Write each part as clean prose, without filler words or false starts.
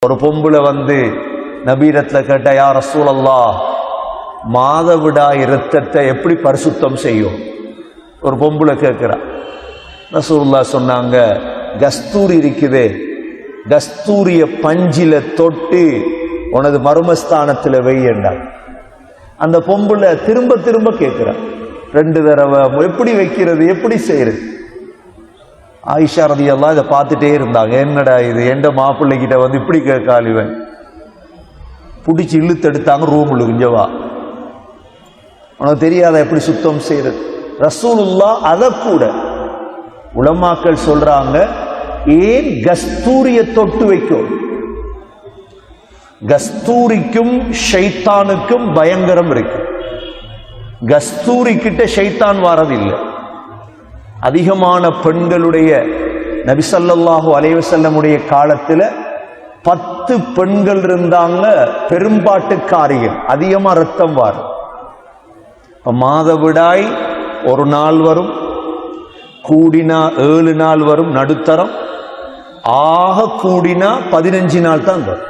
ஒரு பொம்புல நபீரத்துல கேட்ட, யா ரசூலல்லாஹ், மாதவிடாய் இரத்தத்தை எப்படி பரிசுத்தம் செய்யும்? ஒரு பொம்புல கேட்கிறா. ரசூலுல்லாஹ் சொன்னாங்க, கஸ்தூரி இருக்குதே, கஸ்தூரிய பஞ்சில தொட்டு உனது மர்மஸ்தானத்தில் வையண்டாங்க. அந்த பொம்புல திரும்ப திரும்ப கேட்கிறா, 2 தடவை எப்படி வைக்கிறது, எப்படி செய்யறது? ஆயிஷா ரலியல்லாஹு இதை பார்த்துட்டே இருந்தாங்க. என்னடா இது, எந்த மாப்பிள்ளைகிட்ட இப்படி கேட்கால், இவன் பிடிச்சி இழுத்தெடுத்தாங்க. ரூமுள்ள குஞ்சவா, உனக்கு தெரியாத எப்படி சுத்தம் செய்யறது? ரசூலுல்லாஹ் அத கூட உலமாக்கள் சொல்றாங்க, ஏன் கஸ்தூரிய தொட்டு வைக்கும்? கஸ்தூரிக்கும் ஷைத்தானுக்கும் பயங்கரம் இருக்கு. கஸ்தூரி கிட்ட ஷைத்தான் வாரதில்லை. அதிகமான பெண்களுடைய நபி ஸல்லல்லாஹு அலைஹி வஸல்லமுடைய காலத்துல 10 பெண்கள் இருந்தாங்க, பெரும்பாட்டுக்காரிகள், அதிகமா ரத்தம் வரும். மாதவிடாய் ஒரு நாள் வரும், கூடினா 7 நாள் வரும், நடுத்தரம் ஆக கூடினா 15 நாள் தான் வரும்.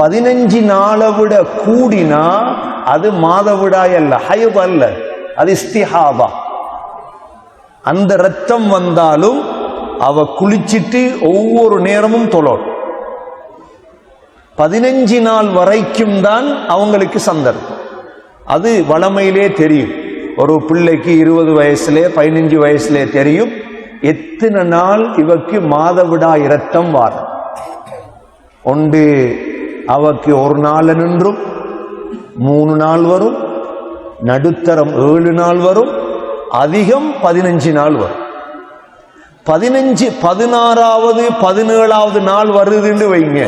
15 நாளை விட கூடினா அது மாதவிடாய் அல்ல, ஹைத் அல்ல, அது இஸ்திஹாபா. அந்த ரத்தம் வந்தாலும் அவ குளிச்சிட்டு ஒவ்வொரு நேரமும் தொழணும். 15 நாள் வரைக்கும் தான் அவங்களுக்கு சந்தர்ப்பம். அது வளமையிலே தெரியும். ஒரு பிள்ளைக்கு 20 வயசுலே 15 வயசுலே தெரியும் எத்தனை நாள் இவக்கு மாதவிடாய் இரத்தம் வரும். ஒன்று அவக்கு ஒரு நாள் நின்றும் 3 நாள் வரும், நடுத்தரம் 7 நாள் வரும், அதிகம் 15 நாள் வரும். 15, 16வது 17வது நாள் வருதுன்னு வைங்க,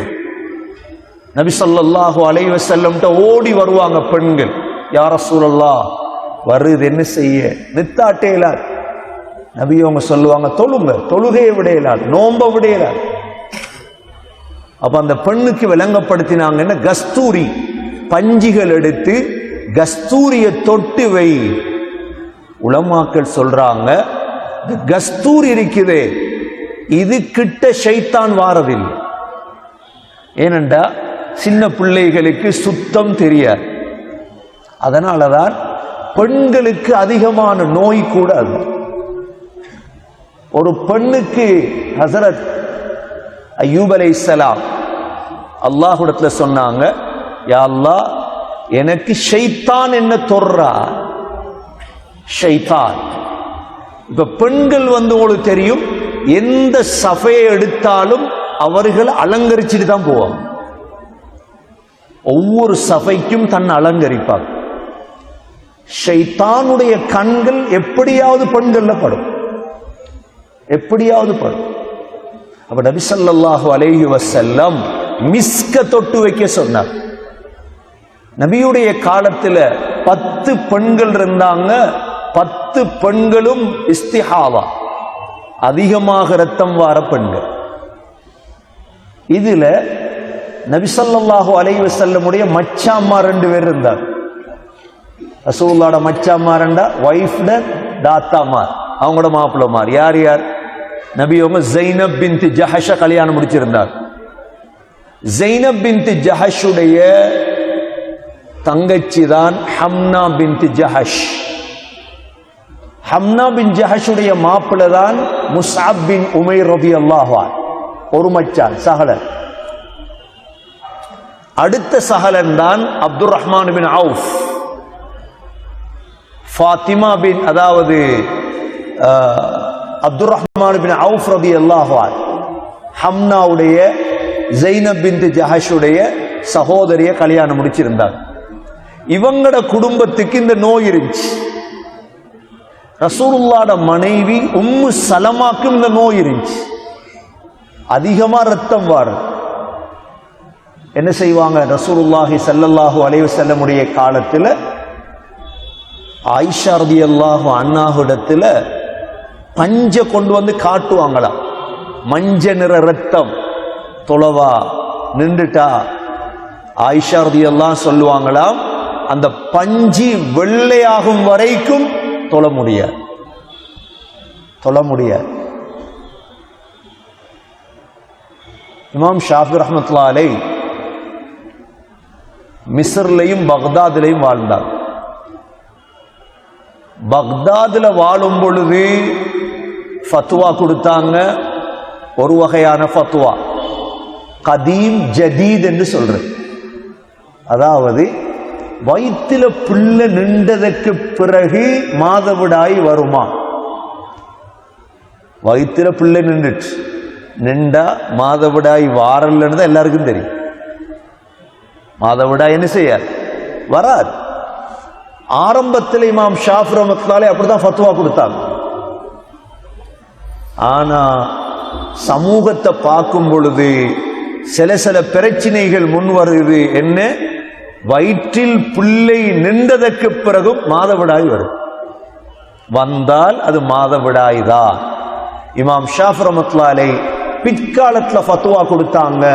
நபி ஸல்லல்லாஹு அலைஹி வஸல்லம் ஓடி வருவாங்க பெண்கள். யா ரசூலல்லாஹ், வருது, என்ன செய்ய? நித்தாட்டேலார். நபி அவங்க சொல்லுவாங்க, தொழுங்க, தொழுகையை விடையலார், நோம்ப விடையலார். அப்ப அந்த பெண்ணுக்கு விளங்கப்படுத்தினாங்கன்னா, கஸ்தூரி பஞ்சிகள் எடுத்து கஸ்தூரிய தொட்டு வை. உலமாக்கள் சொல்றாங்க, கஸ்தூரி இருக்குதே, இது கிட்ட ஷைத்தான் வாரதில்லை. ஏனென்றா சின்ன பிள்ளைகளுக்கு சுத்தம் தெரியாது. அதனாலதான் பெண்களுக்கு அதிகமான நோய் கூட அது. ஒரு பெண்ணுக்கு ஹஸரத் அய்யூப் அலைஹிஸ்ஸலாம் அல்லாஹ்விடத்துல சொன்னாங்க, யா அல்லாஹ், எனக்கு ஷைத்தான் என்ன தொர்றா, ஷைத்தான். இப்ப பெண்கள் உங்களுக்கு தெரியும், எந்த சஃபையை எடுத்தாலும் அவர்கள் அலங்கரிச்சுட்டு தான் போவாங்க. ஒவ்வொரு சஃபைக்கும் தன்னை அலங்கரிப்பாங்க. ஷைத்தானுடைய கண்கள் எப்படியாவது பெண்கள்ல படும், எப்படியாவது படும். அப்ப நபி ஸல்லல்லாஹு அலைஹி வஸல்லம் மிஸ்க தொட்டு வைக்க சொன்னார். நபியுடைய காலத்துல 10 பெண்கள் இருந்தாங்க, 10 பெண்களும் இஸ்திஹாவா, அதிகமாக ரத்தம் வார பெண்கள். இதுல நபி ஸல்லல்லாஹு அலைஹி வஸல்லமுடைய மச்சாம்மா 2 பேர் இருந்தார். ரசூலுல்லாஹ்வோட மச்சாம்மாரண்டா வைஃப்ட தாத்தாமார், அவங்களோட மாப்பிள்ளமார். யார் யார்? நபி அவங்க ஸைனப் பின்த் ஜஹஷ கல்யாணம் முடிச்சிருந்தார். ஸைனப் பின்த் ஜஹஷுடைய தங்கச்சி தான் ஹம்னா பின்த் ஜஹஷ். ஹம்னா பின் ஜஹஷுடைய மாப்பிள்ள தான் முஸ்அப் பின் உமைர் ரலியல்லாஹு அன்ஹு, ஒரு மச்சான் சஹலன். அடுத்த சஹலன் தான் அப்துர் ரஹ்மான் பின் அவுஃப். ஃபாத்திமா பின், அதாவது அப்துர் ரஹ்மான் பின் அவுஃப் ரலியல்லாஹு அன்ஹு ஹம்னாவுடைய ஸைனப் பின்த் ஜஹஷுடைய சகோதரிய கல்யாணம் முடிச்சிருந்தார். இவங்களோட குடும்பத்துக்கு இந்த நோய் இருந்துச்சு. ரசூலுல்லாஹ்வோட மனைவி உம்மு சலமாக்கும் இந்த நோய் இருந்துச்சு. அதிகமா ரத்தம் வரும். என்ன செய்வாங்க? ரசூலுல்லாஹி ஸல்லல்லாஹு அலைஹி வஸல்லமுடைய காலத்துல ஆயிஷா ரலியல்லாஹு அன்ஹாவிடத்துல பஞ்ச கொண்டு காட்டுவாங்களாம். மஞ்ச நிற ரத்தம் தொலைவா நின்றுட்டா ஆயிஷா ரலியல்லாஹு சொல்லுவாங்களாம், அந்த பஞ்சு வெள்ளையாகும் வரைக்கும் தொழ முடியாது, தொழ முடியாது. இமாம் ஷாஃபி ரஹ்மத்துல்லாஹி அலைஹி மிஸ்ர்லையும் பக்தாதிலையும் வாழ்ந்தார். பக்தாதுல வாழும் பொழுது ஃபத்வா கொடுத்தாங்க. ஒரு வகையான ஃபத்வா கதீம் ஜதீத் என்று சொல்றது. அதாவது வயிற்றில பிள்ளை நின்றதற்கு பிறகு மாதவிடாய் வருமா? வயிற்றில பிள்ளை நின்றா மாதவிடாய் வாரலன்னு தான் எல்லாருக்கும் தெரியும். மாதவிடாய் என்ன செய்யாது, வராது. ஆரம்பத்தில் இமாம் ஷாஃபி ரஹ்மத்துல்லாஹி அப்படிதான் ஃபத்வா கொடுத்தாங்க. ஆனா சமூகத்தை பார்க்கும் பொழுது சில பிரச்சனைகள் முன் வருது. என்ன? வயிற்றில் பிள்ளை நின்றதற்கு பிறகும் மாதவிடாய் வரும். வந்தால் அது மாதவிடாய் தான். இமாம் ஷாஃபி ரஹ்மத்துல்லாஹி அலைஹி பிற்காலத்தில் ஃபத்வா கொடுத்தாங்க,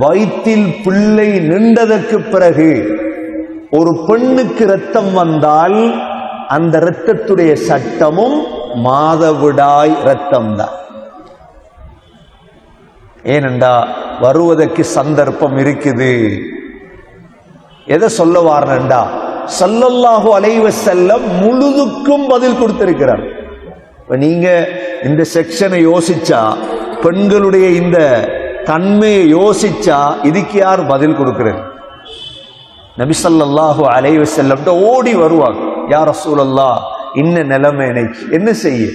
வயிற்றில் பிள்ளை நின்றதற்கு பிறகு ஒரு பெண்ணுக்கு இரத்தம் வந்தால் அந்த இரத்தத்துடைய சட்டமும் மாதவிடாய் இரத்தம் தான். ஏனென்றா வருவதற்கு சந்தர்ப்பம் இருக்குது. எதை சொல்ல வாரண்டா, ஸல்லல்லாஹு அலைஹி வஸல்லம் முழுதுக்கும் பதில் கொடுத்திருக்கிறார். நீங்க இந்த செக்ஷனை யோசிச்சா, பெண்களுடைய இந்த தன்மையை யோசிச்சா, இதுக்கு யார் பதில் கொடுக்கிறது? நபி ஸல்லல்லாஹு அலைஹி வஸல்லம் ஓடி வருவாங்க, யா ரசூலல்லாஹ் இன்ன நிலைமை, என்ன செய்ய?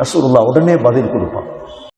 ரசூலுல்லாஹ் உடனே பதில் கொடுப்பாங்க.